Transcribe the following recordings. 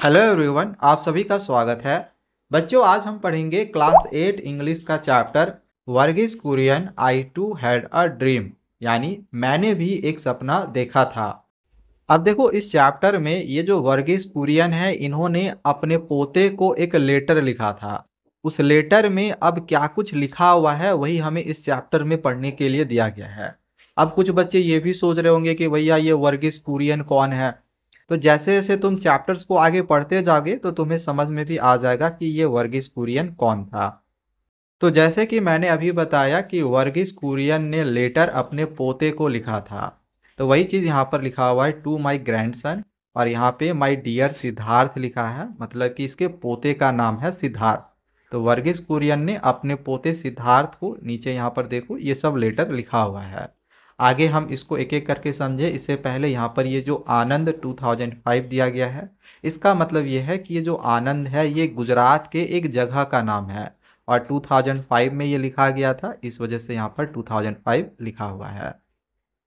Hello everyone, आप सभी का स्वागत है। बच्चों, आज हम पढ़ेंगे क्लास 8 इंग्लिश का chapter Verghese Kurien I too had a dream, यानी मैंने भी एक सपना देखा था। अब देखो, इस चैप्टर में ये जो वर्गीस कुरियन है, इन्होंने अपने पोते को एक लेटर लिखा था। उस लेटर में अब क्या कुछ लिखा हुआ है वही हमें इस चैप्टर में पढ़ने के लिए दिया गया है। अब कुछ बच्चे ये भी सोच रहे होंगे कि भैया ये वर्गीस कुरियन कौन है। तो जैसे जैसे तुम चैप्टर्स को आगे पढ़ते जाओगे तो तुम्हें समझ में भी आ जाएगा कि ये वर्गीस कुरियन कौन था। तो जैसे कि मैंने अभी बताया कि वर्गीस कुरियन ने लेटर अपने पोते को लिखा था, तो वही चीज़ यहाँ पर लिखा हुआ है टू माई ग्रैंडसन, और यहाँ पे माई डियर सिद्धार्थ लिखा है, मतलब कि इसके पोते का नाम है सिद्धार्थ। तो वर्गीस कुरियन ने अपने पोते सिद्धार्थ को नीचे यहाँ पर देखो ये सब लेटर लिखा हुआ है। आगे हम इसको एक एक करके समझे। इससे पहले यहाँ पर ये जो आनंद 2005 दिया गया है, इसका मतलब ये है कि ये जो आनंद है ये गुजरात के एक जगह का नाम है, और 2005 में ये लिखा गया था, इस वजह से यहाँ पर 2005 लिखा हुआ है।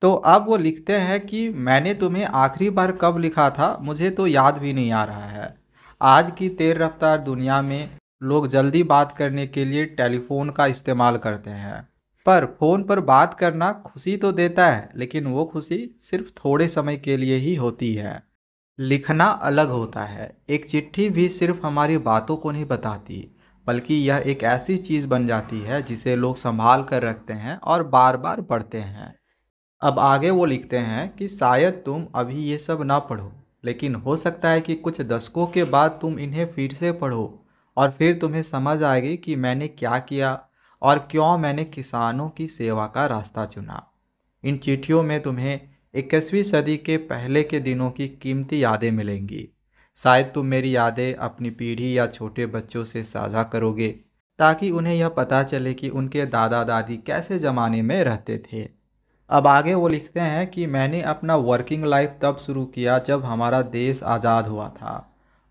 तो अब वो लिखते हैं कि मैंने तुम्हें आखिरी बार कब लिखा था मुझे तो याद भी नहीं आ रहा है। आज की तेज रफ्तार दुनिया में लोग जल्दी बात करने के लिए टेलीफोन का इस्तेमाल करते हैं, पर फ़ोन पर बात करना खुशी तो देता है, लेकिन वो खुशी सिर्फ थोड़े समय के लिए ही होती है। लिखना अलग होता है। एक चिट्ठी भी सिर्फ हमारी बातों को नहीं बताती, बल्कि यह एक ऐसी चीज़ बन जाती है जिसे लोग संभाल कर रखते हैं और बार बार पढ़ते हैं। अब आगे वो लिखते हैं कि शायद तुम अभी ये सब ना पढ़ो, लेकिन हो सकता है कि कुछ दशकों के बाद तुम इन्हें फिर से पढ़ो, और फिर तुम्हें समझ आएगी कि मैंने क्या किया और क्यों मैंने किसानों की सेवा का रास्ता चुना। इन चिट्ठियों में तुम्हें 21वीं सदी के पहले के दिनों की कीमती यादें मिलेंगी। शायद तुम मेरी यादें अपनी पीढ़ी या छोटे बच्चों से साझा करोगे, ताकि उन्हें यह पता चले कि उनके दादा दादी कैसे ज़माने में रहते थे। अब आगे वो लिखते हैं कि मैंने अपना वर्किंग लाइफ तब शुरू किया जब हमारा देश आज़ाद हुआ था।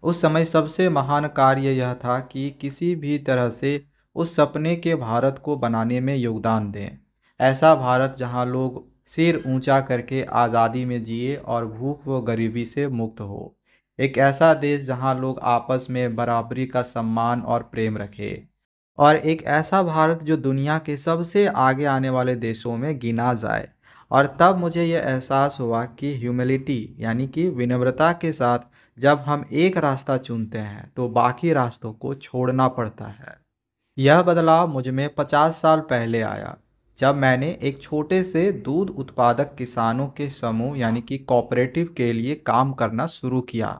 उस समय सबसे महान कार्य यह था कि किसी भी तरह से उस सपने के भारत को बनाने में योगदान दें। ऐसा भारत जहां लोग सिर ऊंचा करके आज़ादी में जिए और भूख व गरीबी से मुक्त हो। एक ऐसा देश जहां लोग आपस में बराबरी का सम्मान और प्रेम रखें, और एक ऐसा भारत जो दुनिया के सबसे आगे आने वाले देशों में गिना जाए। और तब मुझे यह एहसास हुआ कि ह्यूमिलिटी यानी कि विनम्रता के साथ जब हम एक रास्ता चुनते हैं तो बाकी रास्तों को छोड़ना पड़ता है। यह बदलाव मुझ में 50 साल पहले आया, जब मैंने एक छोटे से दूध उत्पादक किसानों के समूह यानी कि कोऑपरेटिव के लिए काम करना शुरू किया।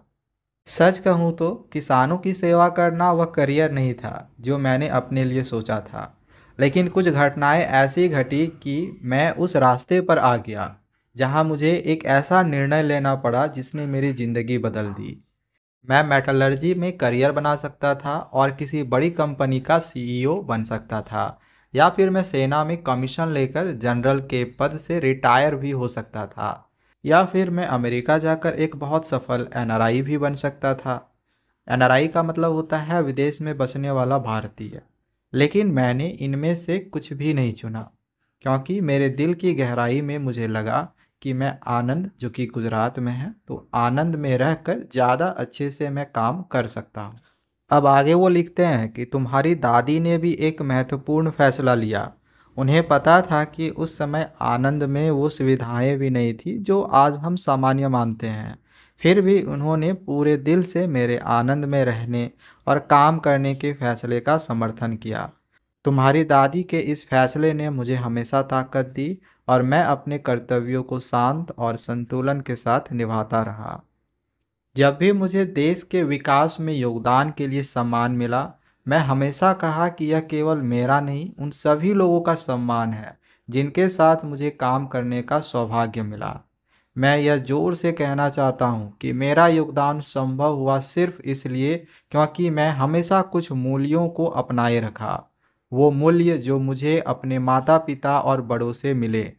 सच कहूँ तो किसानों की सेवा करना वह करियर नहीं था जो मैंने अपने लिए सोचा था, लेकिन कुछ घटनाएं ऐसी घटी कि मैं उस रास्ते पर आ गया जहां मुझे एक ऐसा निर्णय लेना पड़ा जिसने मेरी ज़िंदगी बदल दी। मैं मेटलर्जी में करियर बना सकता था और किसी बड़ी कंपनी का सीईओ बन सकता था, या फिर मैं सेना में कमीशन लेकर जनरल के पद से रिटायर भी हो सकता था, या फिर मैं अमेरिका जाकर एक बहुत सफल एनआरआई भी बन सकता था। एनआरआई का मतलब होता है विदेश में बसने वाला भारतीय। लेकिन मैंने इनमें से कुछ भी नहीं चुना, क्योंकि मेरे दिल की गहराई में मुझे लगा कि मैं आनंद, जो कि गुजरात में है, तो आनंद में रहकर ज़्यादा अच्छे से मैं काम कर सकता हूँ। अब आगे वो लिखते हैं कि तुम्हारी दादी ने भी एक महत्वपूर्ण फैसला लिया। उन्हें पता था कि उस समय आनंद में वो सुविधाएं भी नहीं थी जो आज हम सामान्य मानते हैं। फिर भी उन्होंने पूरे दिल से मेरे आनंद में रहने और काम करने के फैसले का समर्थन किया। तुम्हारी दादी के इस फैसले ने मुझे हमेशा ताकत दी, और मैं अपने कर्तव्यों को शांत और संतुलन के साथ निभाता रहा। जब भी मुझे देश के विकास में योगदान के लिए सम्मान मिला, मैं हमेशा कहा कि यह केवल मेरा नहीं, उन सभी लोगों का सम्मान है जिनके साथ मुझे काम करने का सौभाग्य मिला। मैं यह जोर से कहना चाहता हूँ कि मेरा योगदान संभव हुआ सिर्फ इसलिए क्योंकि मैं हमेशा कुछ मूल्यों को अपनाए रखा। वो मूल्य जो मुझे अपने माता पिता और बड़ों से मिले,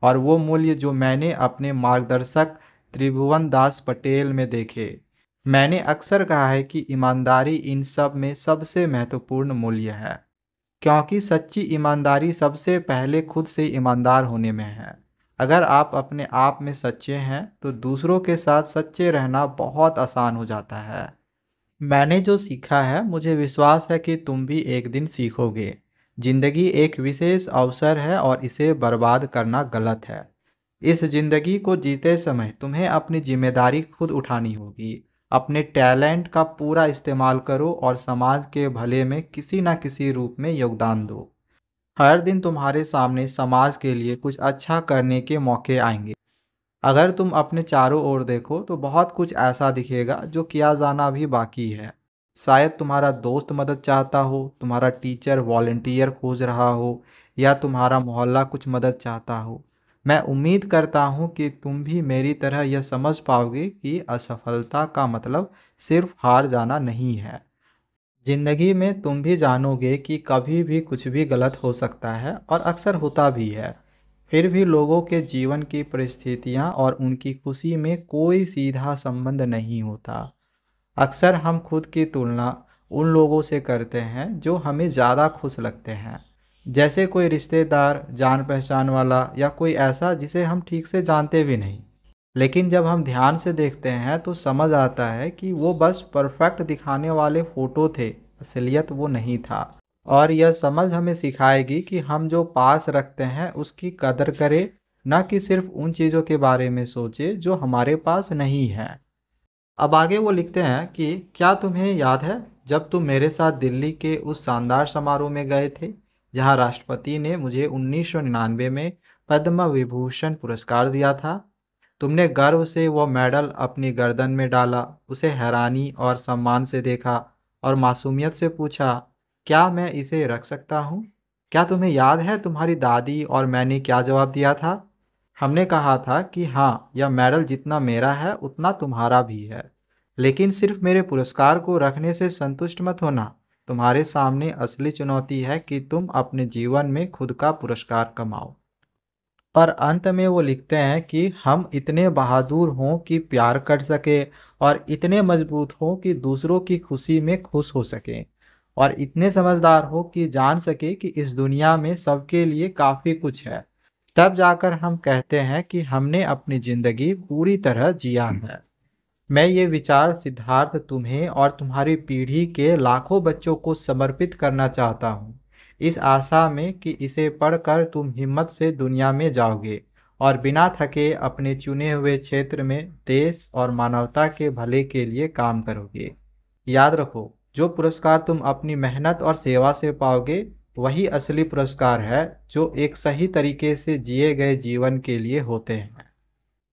और वो मूल्य जो मैंने अपने मार्गदर्शक त्रिभुवन दास पटेल में देखे। मैंने अक्सर कहा है कि ईमानदारी इन सब में सबसे महत्वपूर्ण मूल्य है, क्योंकि सच्ची ईमानदारी सबसे पहले खुद से ईमानदार होने में है। अगर आप अपने आप में सच्चे हैं तो दूसरों के साथ सच्चे रहना बहुत आसान हो जाता है। मैंने जो सीखा है मुझे विश्वास है कि तुम भी एक दिन सीखोगे। जिंदगी एक विशेष अवसर है और इसे बर्बाद करना गलत है। इस जिंदगी को जीते समय तुम्हें अपनी जिम्मेदारी खुद उठानी होगी। अपने टैलेंट का पूरा इस्तेमाल करो और समाज के भले में किसी न किसी रूप में योगदान दो। हर दिन तुम्हारे सामने समाज के लिए कुछ अच्छा करने के मौके आएंगे। अगर तुम अपने चारों ओर देखो तो बहुत कुछ ऐसा दिखेगा जो किया जाना भी बाकी है। शायद तुम्हारा दोस्त मदद चाहता हो, तुम्हारा टीचर वॉलंटियर खोज रहा हो, या तुम्हारा मोहल्ला कुछ मदद चाहता हो। मैं उम्मीद करता हूँ कि तुम भी मेरी तरह यह समझ पाओगे कि असफलता का मतलब सिर्फ हार जाना नहीं है। जिंदगी में तुम भी जानोगे कि कभी भी कुछ भी गलत हो सकता है और अक्सर होता भी है। फिर भी लोगों के जीवन की परिस्थितियां और उनकी खुशी में कोई सीधा संबंध नहीं होता। अक्सर हम खुद की तुलना उन लोगों से करते हैं जो हमें ज़्यादा खुश लगते हैं, जैसे कोई रिश्तेदार, जान पहचान वाला, या कोई ऐसा जिसे हम ठीक से जानते भी नहीं। लेकिन जब हम ध्यान से देखते हैं तो समझ आता है कि वो बस परफेक्ट दिखाने वाले फोटो थे, असलियत वो नहीं था। और यह समझ हमें सिखाएगी कि हम जो पास रखते हैं उसकी कदर करें, न कि सिर्फ उन चीज़ों के बारे में सोचे जो हमारे पास नहीं है। अब आगे वो लिखते हैं कि क्या तुम्हें याद है जब तुम मेरे साथ दिल्ली के उस शानदार समारोह में गए थे जहां राष्ट्रपति ने मुझे 1999 में पद्म विभूषण पुरस्कार दिया था। तुमने गर्व से वो मेडल अपनी गर्दन में डाला, उसे हैरानी और सम्मान से देखा और मासूमियत से पूछा, क्या मैं इसे रख सकता हूँ? क्या तुम्हें याद है तुम्हारी दादी और मैंने क्या जवाब दिया था? हमने कहा था कि हाँ, यह मेडल जितना मेरा है उतना तुम्हारा भी है। लेकिन सिर्फ मेरे पुरस्कार को रखने से संतुष्ट मत होना। तुम्हारे सामने असली चुनौती है कि तुम अपने जीवन में खुद का पुरस्कार कमाओ। और अंत में वो लिखते हैं कि हम इतने बहादुर हों कि प्यार कर सके, और इतने मजबूत हों कि दूसरों की खुशी में खुश हो सकें, और इतने समझदार हो कि जान सके कि इस दुनिया में सबके लिए काफ़ी कुछ है। तब जाकर हम कहते हैं कि हमने अपनी ज़िंदगी पूरी तरह जिया है। मैं ये विचार सिद्धार्थ तुम्हें और तुम्हारी पीढ़ी के लाखों बच्चों को समर्पित करना चाहता हूँ, इस आशा में कि इसे पढ़कर तुम हिम्मत से दुनिया में जाओगे और बिना थके अपने चुने हुए क्षेत्र में देश और मानवता के भले के लिए काम करोगे। याद रखो, जो पुरस्कार तुम अपनी मेहनत और सेवा से पाओगे वही असली पुरस्कार है जो एक सही तरीके से जिए गए जीवन के लिए होते हैं।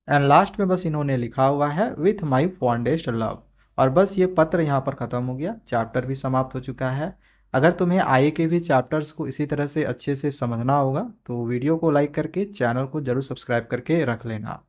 एंड लास्ट में बस इन्होंने लिखा हुआ है विथ माई फॉन्डेस्ट लव। और बस ये पत्र यहाँ पर ख़त्म हो गया, चैप्टर भी समाप्त हो चुका है। अगर तुम्हें आगे के भी चैप्टर्स को इसी तरह से अच्छे से समझना होगा तो वीडियो को लाइक करके चैनल को ज़रूर सब्सक्राइब करके रख लेना।